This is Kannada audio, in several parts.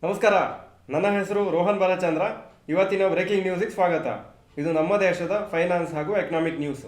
ನಮಸ್ಕಾರ, ನನ್ನ ಹೆಸರು ರೋಹನ್ ಬಾಲಚಂದ್ರ. ಇವತ್ತಿನ ಬ್ರೇಕಿಂಗ್ ನ್ಯೂಸಿಗೆ ಸ್ವಾಗತ. ಇದು ನಮ್ಮ ದೇಶದ ಫೈನಾನ್ಸ್ ಹಾಗೂ economic news.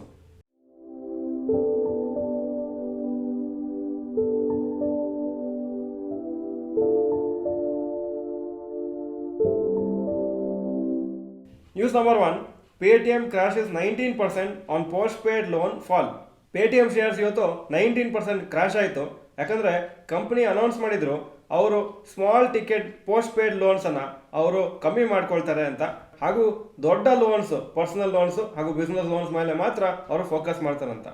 News number 1, Paytm crashes 19% on post paid loan fall. Paytm shares ಇವತ್ತು 19% ಕ್ರಾಶ್ ಆಯಿತು. ಯಾಕಂದರೆ ಕಂಪನಿ ಅನೌನ್ಸ್ ಮಾಡಿದ್ರು ಅವರು ಸ್ಮಾಲ್ ಟಿಕೆಟ್ ಪೋಸ್ಟ್ ಪೇಡ್ ಲೋನ್ಸನ್ನು ಅವರು ಕಮ್ಮಿ ಮಾಡ್ಕೊಳ್ತಾರೆ ಅಂತ, ಹಾಗೂ ದೊಡ್ಡ ಲೋನ್ಸ್, ಪರ್ಸನಲ್ ಲೋನ್ಸ್ ಹಾಗೂ ಬಿಸ್ನೆಸ್ ಲೋನ್ಸ್ ಮೇಲೆ ಮಾತ್ರ ಅವರು ಫೋಕಸ್ ಮಾಡ್ತಾರಂತ.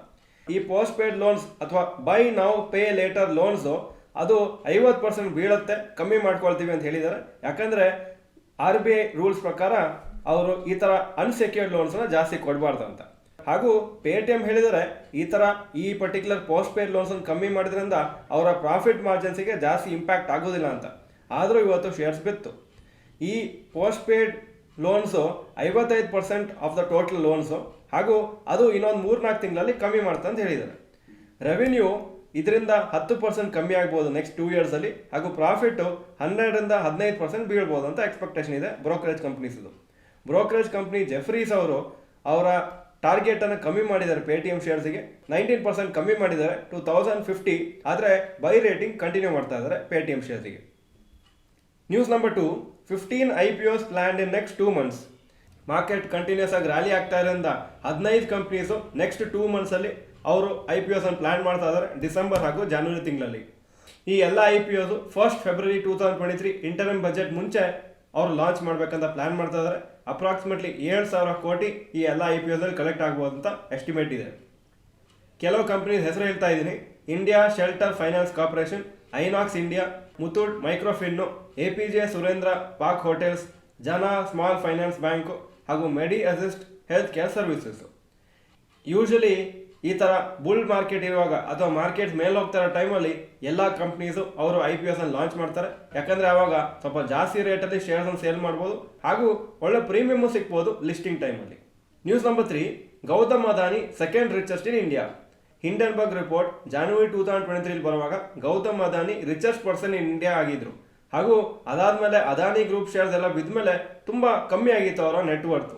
ಈ ಪೋಸ್ಟ್ ಪೇಡ್ ಲೋನ್ಸ್ ಅಥವಾ by now pay litre loans ಅದು 50% ಬೀಳುತ್ತೆ, ಕಮ್ಮಿ ಮಾಡ್ಕೊಳ್ತೀವಿ ಅಂತ ಹೇಳಿದ್ದಾರೆ. ಯಾಕಂದರೆ RBI ರೂಲ್ಸ್ ಪ್ರಕಾರ ಅವರು ಈ ಥರ ಅನ್ಸೆಕ್ಯೂರ್ಡ್ ಲೋನ್ಸ್ನ ಜಾಸ್ತಿ ಕೊಡಬಾರ್ದು ಅಂತ. ಹಾಗೂ ಪೇಟಿಎಂ ಹೇಳಿದರೆ ಈ ಪರ್ಟಿಕ್ಯುಲರ್ ಪೋಸ್ಟ್ ಪೇಡ್ ಲೋನ್ಸನ್ನು ಕಮ್ಮಿ ಮಾಡಿದ್ರಿಂದ ಅವರ ಪ್ರಾಫಿಟ್ ಮಾರ್ಜಿನ್ಸಿಗೆ ಜಾಸ್ತಿ ಇಂಪ್ಯಾಕ್ಟ್ ಆಗೋದಿಲ್ಲ ಅಂತ. ಆದರೂ ಇವತ್ತು ಶೇರ್ಸ್ ಬಿತ್ತು. ಈ post paid loans 55% of the total loans, ಹಾಗೂ ಅದು ಇನ್ನೊಂದು 3-4 ತಿಂಗಳಲ್ಲಿ ಕಮ್ಮಿ ಮಾಡ್ತಾ ಅಂತ ಹೇಳಿದ್ದಾರೆ. ರೆವಿನ್ಯೂ ಇದರಿಂದ 10% ಕಮ್ಮಿ ಆಗ್ಬೋದು ನೆಕ್ಸ್ಟ್ 2 ಇಯರ್ಸಲ್ಲಿ, ಹಾಗೂ ಪ್ರಾಫಿಟ್ಟು 12-15% ಬೀಳ್ಬೋದು ಅಂತ ಎಕ್ಸ್ಪೆಕ್ಟೇಷನ್ ಇದೆ ಬ್ರೋಕರೇಜ್ ಕಂಪ್ನೀಸ್ದು. ಬ್ರೋಕರೇಜ್ ಕಂಪ್ನಿ ಜೆಫ್ರೀಸ್ ಅವರು ಅವರ ಟಾರ್ಗೆಟನ್ನು ಕಮ್ಮಿ ಮಾಡಿದ್ದಾರೆ. ಪೇಟಿಎಂ ಶೇರ್ಸ್ಗೆ 19% ಕಮ್ಮಿ ಮಾಡಿದ್ದಾರೆ ಟು 1050. ಆದರೆ ಬೈ ರೇಟಿಂಗ್ ಕಂಟಿನ್ಯೂ ಮಾಡ್ತಾ ಇದ್ದಾರೆ ಪೇಟಿಎಂ ಶೇರ್ಸ್ಗೆ. News number 2, 15 IPOs planned in next 2 months. Market continues ಆಗಿ ರ್ಯಾಲಿ ಆಗ್ತಾ ಇರೋದ್ರಿಂದ 15 ಕಂಪ್ನೀಸು ನೆಕ್ಸ್ಟ್ 2 monthsಲ್ಲಿ ಅವರು IPOs ಅನ್ನು ಪ್ಲ್ಯಾನ್ ಮಾಡ್ತಾ ಇದ್ದಾರೆ, ಡಿಸೆಂಬರ್ ಹಾಗೂ ಜನವರಿ ತಿಂಗಳಲ್ಲಿ. ಈ ಎಲ್ಲ IPOs 1 February 2023 ಇಂಟರ್ಮ್ ಬಜೆಟ್ ಮುಂಚೆ ಅವರು ಲಾಂಚ್ ಮಾಡಬೇಕಂತ ಪ್ಲ್ಯಾನ್ ಮಾಡ್ತಾ ಇದ್ದಾರೆ. ಅಪ್ರಾಕ್ಸಿಮೇಟ್ಲಿ 7,000 ಕೋಟಿ ಈ ಎಲ್ಲ IPOsಲ್ಲಿ ಕಲೆಕ್ಟ್ ಆಗ್ಬೋದು ಅಂತ ಎಸ್ಟಿಮೇಟ್ ಇದೆ. ಕೆಲವು ಕಂಪ್ನೀಸ್ ಹೆಸರು ಹೇಳ್ತಾ ಇದ್ದೀನಿ: India shelter finance corporation, Inox India, Muthoot Microfin, APJ Surendra park hotels, Jana small finance bank ಹಾಗೂ Medi Assist health care services. Usually ಈ ಥರ ಬುಲ್ ಮಾರ್ಕೆಟ್ ಇರುವಾಗ ಅಥವಾ ಮಾರ್ಕೆಟ್ ಮೇಲೆ ಹೋಗ್ತಾ ಇರೋ ಟೈಮಲ್ಲಿ ಎಲ್ಲ ಕಂಪ್ನೀಸು ಅವರು IPOsನ್ನು ಲಾಂಚ್ ಮಾಡ್ತಾರೆ. ಯಾಕಂದರೆ ಆವಾಗ ಸ್ವಲ್ಪ ಜಾಸ್ತಿ ರೇಟಲ್ಲಿ ಶೇರ್ಸನ್ನು ಸೇಲ್ ಮಾಡ್ಬೋದು, ಹಾಗೂ ಒಳ್ಳೆ ಪ್ರೀಮಿಯಮು ಸಿಗ್ಬೋದು ಲಿಸ್ಟಿಂಗ್ ಟೈಮಲ್ಲಿ. News number 3, Gautam Adani second richest in India. Hindenburg report January 2023 ಬರುವಾಗ Gautam Adani richest person in India ಆಗಿದ್ರು. ಹಾಗೂ ಅದಾದಮೇಲೆ ಅದಾನಿ ಗ್ರೂಪ್ ಶೇರ್ಸ್ ಎಲ್ಲ ಬಿದ್ದ ತುಂಬ ಕಮ್ಮಿ ಆಗಿತ್ತು ಅವರ ನೆಟ್ವರ್ತು.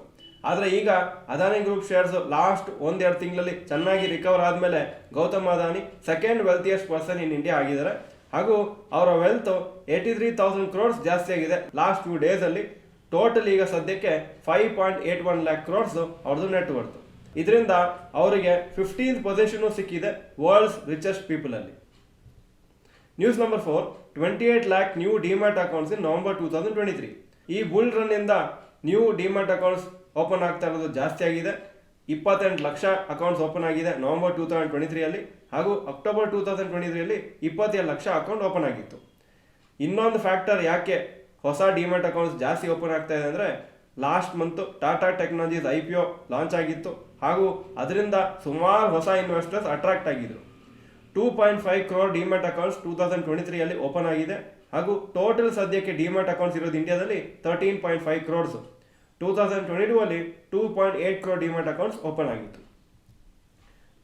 ಆದರೆ ಈಗ ಅದಾನಿ ಗ್ರೂಪ್ ಶೇರ್ಸ್ ಲಾಸ್ಟ್ 1-2 ತಿಂಗಳಲ್ಲಿ ಚೆನ್ನಾಗಿ ರಿಕವರ್ ಆದಮೇಲೆ Gautam Adani second wealthiest person in India ಆಗಿದ್ದಾರೆ. ಹಾಗೂ ಅವರ ವೆಲ್ತ್ 83,000 crores ಜಾಸ್ತಿ ಆಗಿದೆ ಲಾಸ್ಟ್ 2 ಡೇಸಲ್ಲಿ. ಟೋಟಲ್ ಈಗ ಸದ್ಯಕ್ಕೆ 5.81 lakh crores ಅವ್ರದ್ದು ನೆಟ್ವರ್ತ್. ಇದರಿಂದ ಅವರಿಗೆ 15th ಪೊಸಿಷನು ಸಿಕ್ಕಿದೆ ವರ್ಲ್ಡ್ಸ್ ರಿಚೆಸ್ಟ್ ಪೀಪಲಲ್ಲಿ. News number 4, 28 lakh new demat accounts in November 2023. ಈ ಬುಲ್ ರನ್ನಿಂದ ನ್ಯೂ ಡಿಮ್ಯಾಟ್ ಅಕೌಂಟ್ಸ್ ಓಪನ್ ಆಗ್ತಾ ಇರೋದು ಜಾಸ್ತಿ ಆಗಿದೆ. 28 ಲಕ್ಷ ಅಕೌಂಟ್ಸ್ ಓಪನ್ ಆಗಿದೆ November 2023 ಹಾಗೂ October 2023 27 ಲಕ್ಷ ಅಕೌಂಟ್ ಓಪನ್ ಆಗಿತ್ತು. ಇನ್ನೊಂದು ಫ್ಯಾಕ್ಟರ್ ಯಾಕೆ ಹೊಸ ಡಿಮ್ಯಾಟ್ ಅಕೌಂಟ್ಸ್ ಜಾಸ್ತಿ ಓಪನ್ ಆಗ್ತಾ ಇದೆ ಅಂದರೆ, last month Tata technologies IPO launch ಆಗಿತ್ತು, ಹಾಗೂ ಅದರಿಂದ ಸುಮಾರು ಹೊಸ ಇನ್ವೆಸ್ಟರ್ಸ್ ಅಟ್ರಾಕ್ಟ್ ಆಗಿದ್ರು. 2.5 crore ಡಿಮ್ಯಾಟ್ ಅಕೌಂಟ್ಸ್ 2023 ಓಪನ್ ಆಗಿದೆ. ಹಾಗೂ ಟೋಟಲ್ ಸದ್ಯಕ್ಕೆ ಡಿಮ್ಯಾಟ್ ಅಕೌಂಟ್ಸ್ ಇರೋದು ಇಂಡಿಯಾದಲ್ಲಿ 13.5 crores. 2022 2.8 crore demat accounts open ಆಗಿತ್ತು.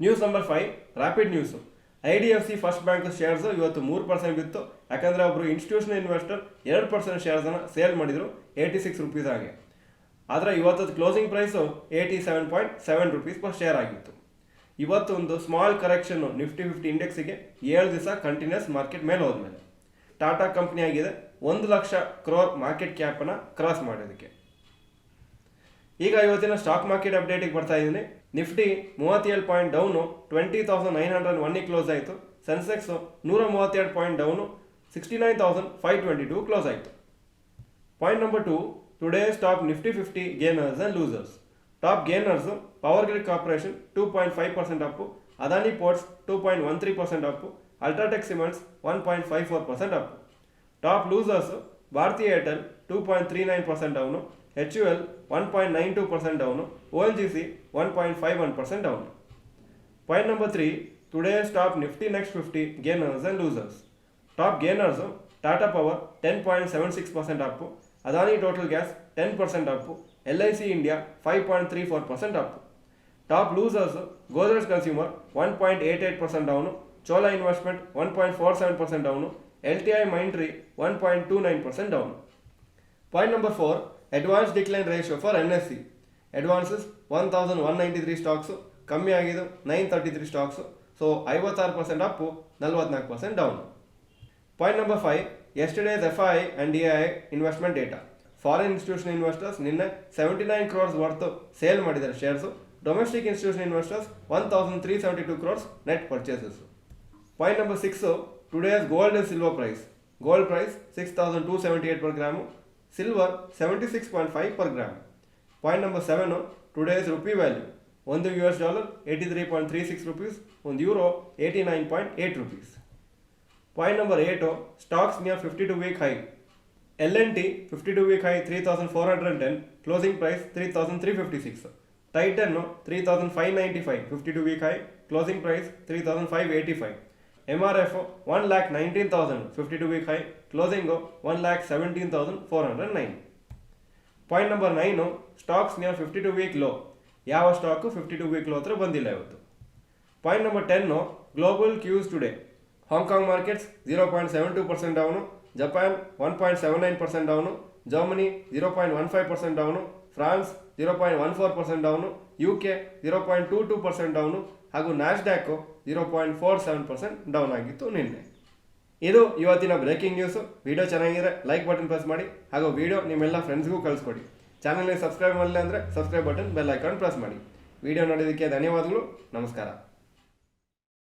News number 5, rapid news. IDFC first bank shares ಇವತ್ತು 3% ಬಿತ್ತು. ಯಾಕಂದರೆ ಒಬ್ಬರು ಇನ್ಸ್ಟಿಟ್ಯೂಷನಲ್ ಇನ್ವೆಸ್ಟರ್ 2% ಶೇರ್ಸನ್ನು ಸೇಲ್ ಮಾಡಿದರು 86 rupees ಆಗಿ. ಆದರೆ ಇವತ್ತದು closing price 87.7 rupees per share ಆಗಿತ್ತು. ಇವತ್ತು ಒಂದು ಸ್ಮಾಲ್ ಕರೆಕ್ಷನ್ನು ನಿಫ್ಟಿ 50 ಇಂಡೆಕ್ಸಿಗೆ 7 ದಿವಸ ಕಂಟಿನ್ಯೂಸ್ ಮಾರ್ಕೆಟ್ ಮೇಲೆ ಹೋದ್ಮೇಲೆ. ಟಾಟಾ ಕಂಪ್ನಿ ಆಗಿದೆ 1 ಲಕ್ಷ crore ಮಾರ್ಕೆಟ್ ಕ್ಯಾಪನ್ನು ಕ್ರಾಸ್ ಮಾಡೋದಕ್ಕೆ. ಈಗ ಇವತ್ತಿನ ಸ್ಟಾಕ್ ಮಾರ್ಕೆಟ್ ಅಪ್ಡೇಟಿಗೆ ಬರ್ತಾ ಇದ್ದೀನಿ. ನಿಫ್ಟಿ 37 ಪಾಯಿಂಟ್ ಡೌನು 20,901 ಕ್ಲೋಸ್ ಆಯಿತು. ಸೆನ್ಸೆಕ್ಸು 132 ಪಾಯಿಂಟ್ ಡೌನು 69,522 ಕ್ಲೋಸ್ ಆಯಿತು. Point number 2, today's top Nifty 50 gainers and losers. Top gainers Power Grid Corporation 2.5% up, Adani Ports 2.13% up, UltraTech Cements 1.54% up. Top losers Bharti Airtel 2.39% down, HUL 1.92% down, ONGC 1.51% down. Point number 3, today's top Nifty next 50 gainers and losers. Top gainers Tata Power 10.76% up, Adani Total Gas 10% Appu, LIC India 5.34% up. Top losers Godrej consumer 1.88% down, Chola investment 1.47% down, LTI Mindtree 1.29% down. Point number 4, advance decline ratio for NSE. Advances 1193 stocks, ಕಮ್ಮಿ ಆಗಿದ್ದು 933 stocks. So 56% up, 44% down. Point number 5, yesterday's FI and DI investment data. Foreign institutional investors ನಿನ್ನೆ 79 crores worth ಸೇಲ್ ಮಾಡಿದ್ದಾರೆ shares. Domestic institutional investors 1372 crores net purchases. Point number 6, today's gold and silver price. Gold price 6278 per gram, silver 76.5 per gram. Point number 7, today's rupee value. ಒಂದು US dollar 83.36 rupees, ಒಂದು euro 89.8 rupees. Point number 8, stocks near 52-week high. L&T 52-week high 3410, closing price 3356. Titan 3595, 52-week high, closing price 3585. MRF 1,19,000, 52-week high, closing 1,17,409. Point number 9, stocks near 52-week low. ಯಾವ ಸ್ಟಾಕು 52-week low ಹತ್ರ ಬಂದಿಲ್ಲ ಇವತ್ತು. Point number 10, global cues today. Hong Kong markets 0.72% down, Japan 1.79% down, Germany 0.15% down, France 0.14% down, UK 0.22% down, ಹಾಗೂ ನ್ಯಾಸ್ಡ್ಯಾಕ್ 0.47% ಡೌನ್ ಆಗಿತ್ತು ನಿನ್ನೆ. ಇದು ಇವತ್ತಿನ ಬ್ರೇಕಿಂಗ್ ನ್ಯೂಸು. ವಿಡಿಯೋ ಚೆನ್ನಾಗಿದ್ರೆ ಲೈಕ್ ಬಟನ್ ಪ್ರೆಸ್ ಮಾಡಿ, ಹಾಗೂ ವಿಡಿಯೋ ನಿಮ್ಮೆಲ್ಲ ಫ್ರೆಂಡ್ಸ್ಗೂ ಕಳಿಸ್ಕೊಡಿ. ಚಾನಲ್ಗೆ ಸಬ್ಸ್ಕ್ರೈಬ್ ಮಾಡಲಿಲ್ಲ ಅಂದರೆ subscribe button bell icon press ಮಾಡಿ. ವಿಡಿಯೋ ನೋಡೋದಕ್ಕೆ ಧನ್ಯವಾದಗಳು. ನಮಸ್ಕಾರ.